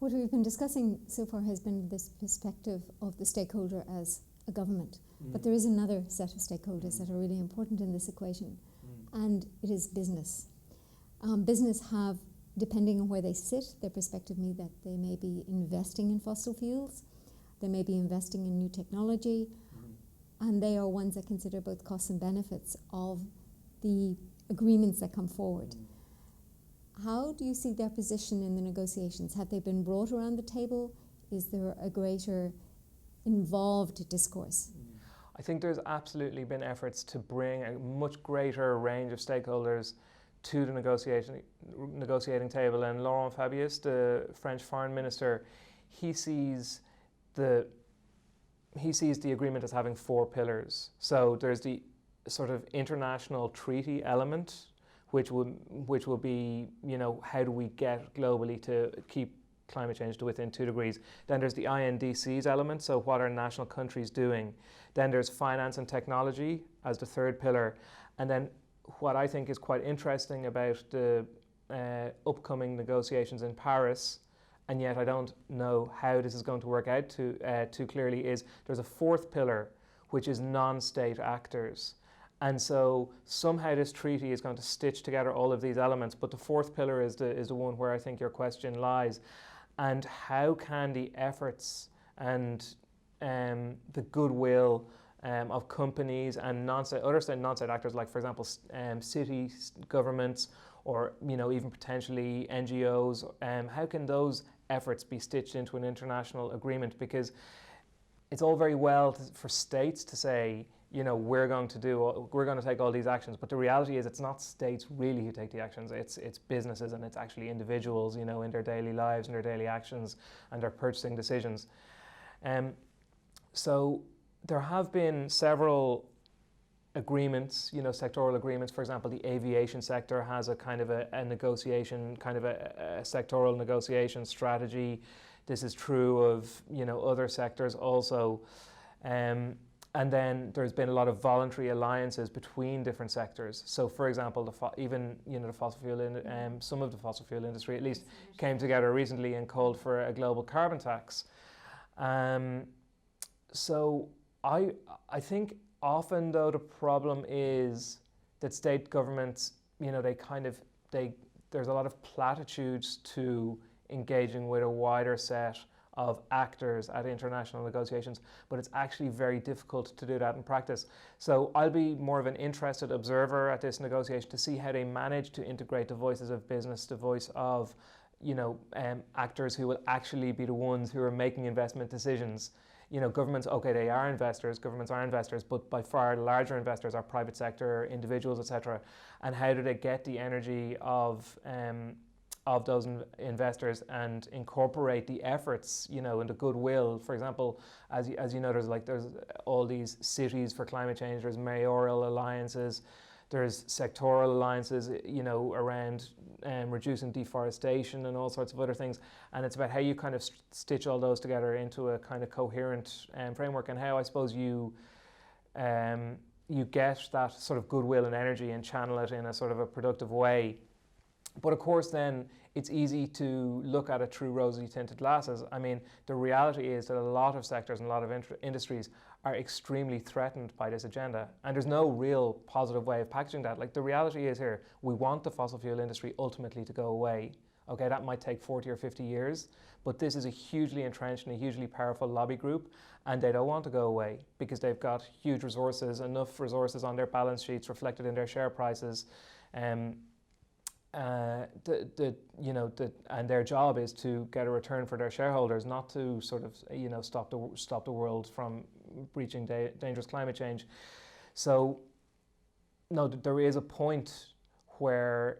What we've been discussing so far has been this perspective of the stakeholder as a government. But there is another set of stakeholders that are really important in this equation, and it is business. Business have, depending on where they sit, their perspective means that they may be investing in fossil fuels, they may be investing in new technology, and they are ones that consider both costs and benefits of the agreements that come forward. How do you see their position in the negotiations? Have they been brought around the table? Is there a greater involved discourse? I think there's absolutely been efforts to bring a much greater range of stakeholders to the negotiating table. And Laurent Fabius, the French foreign minister, he sees the agreement as having 4 pillars. So there's the sort of international treaty element, which will be, how do we get globally to keep climate change to within 2 degrees. Then there's the INDCs element, so what are national countries doing? Then there's finance and technology as the 3rd pillar. And then what I think is quite interesting about the upcoming negotiations in Paris, and yet I don't know how this is going to work out too clearly, is there's a 4th pillar, which is non-state actors. And so somehow this treaty is going to stitch together all of these elements, but the 4th pillar is the one where I think your question lies. And how can the efforts and the goodwill of companies and other non-state actors, like for example city governments, or even potentially NGOs, how can those efforts be stitched into an international agreement? Because it's all very well for states to say, we're going to take all these actions, but the reality is it's not states really who take the actions. It's businesses, and it's actually individuals, in their daily lives and their daily actions and their purchasing decisions. So there have been several agreements, sectoral agreements. For example, the aviation sector has a kind of a negotiation, kind of a sectoral negotiation strategy. This is true of, other sectors also. And then there's been a lot of voluntary alliances between different sectors. So, for example, the fossil fuel, some of the fossil fuel industry at least came together recently and called for a global carbon tax. So I think often though the problem is that state governments, there's a lot of platitudes to engaging with a wider set of actors at international negotiations, but it's actually very difficult to do that in practice. So I'll be more of an interested observer at this negotiation to see how they manage to integrate the voices of business, the voice of actors who will actually be the ones who are making investment decisions. Governments, they are investors, governments are investors, but by far larger investors are private sector, individuals, etc. And how do they get the energy of those investors and incorporate the efforts, and the goodwill? For example, as you know, there's all these cities for climate change, there's mayoral alliances, there's sectoral alliances, around reducing deforestation and all sorts of other things. And it's about how you kind of stitch all those together into a kind of coherent framework, and how I suppose you get that sort of goodwill and energy and channel it in a sort of a productive way. But of course then it's easy to look at it through rosy tinted glasses. I mean, the reality is that a lot of sectors and a lot of industries are extremely threatened by this agenda, and there's no real positive way of packaging that. Like, the reality is here, we want the fossil fuel industry ultimately to go away. Okay, that might take 40 or 50 years, but this is a hugely entrenched and a hugely powerful lobby group, and they don't want to go away because they've got huge resources, enough resources on their balance sheets reflected in their share prices. And their job is to get a return for their shareholders, not to sort of stop the world from breaching dangerous climate change. So no, there is a point where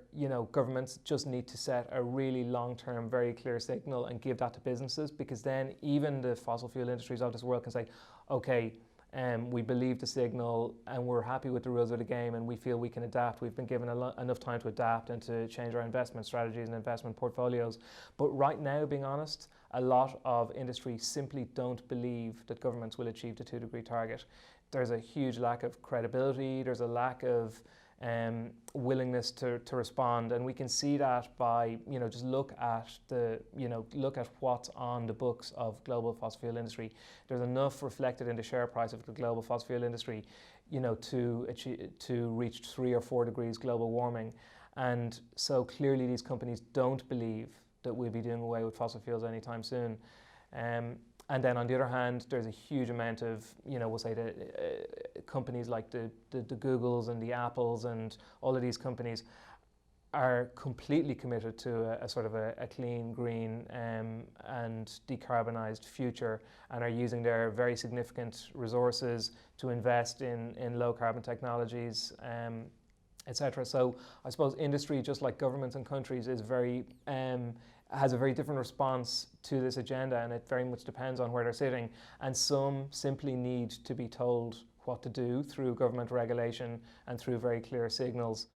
governments just need to set a really long-term, very clear signal and give that to businesses, because then even the fossil fuel industries of this world can say, okay, we believe the signal and we're happy with the rules of the game and we feel we can adapt. We've been given enough time to adapt and to change our investment strategies and investment portfolios. But right now, being honest, a lot of industry simply don't believe that governments will achieve the 2-degree target. There's a huge lack of credibility. There's a lack of willingness to respond, and we can see that by just look at what's on the books of global fossil fuel industry. There's enough reflected in the share price of the global fossil fuel industry, to reach 3 or 4 degrees global warming, and so clearly these companies don't believe that we'll be doing away with fossil fuels anytime soon. And then on the other hand, there's a huge amount of, we'll say the companies like the Googles and the Apples and all of these companies are completely committed to a sort of a clean, green and decarbonised future, and are using their very significant resources to invest in low carbon technologies, etc. So I suppose industry, just like governments and countries, is has a very different response to this agenda, and it very much depends on where they're sitting. And some simply need to be told what to do through government regulation and through very clear signals.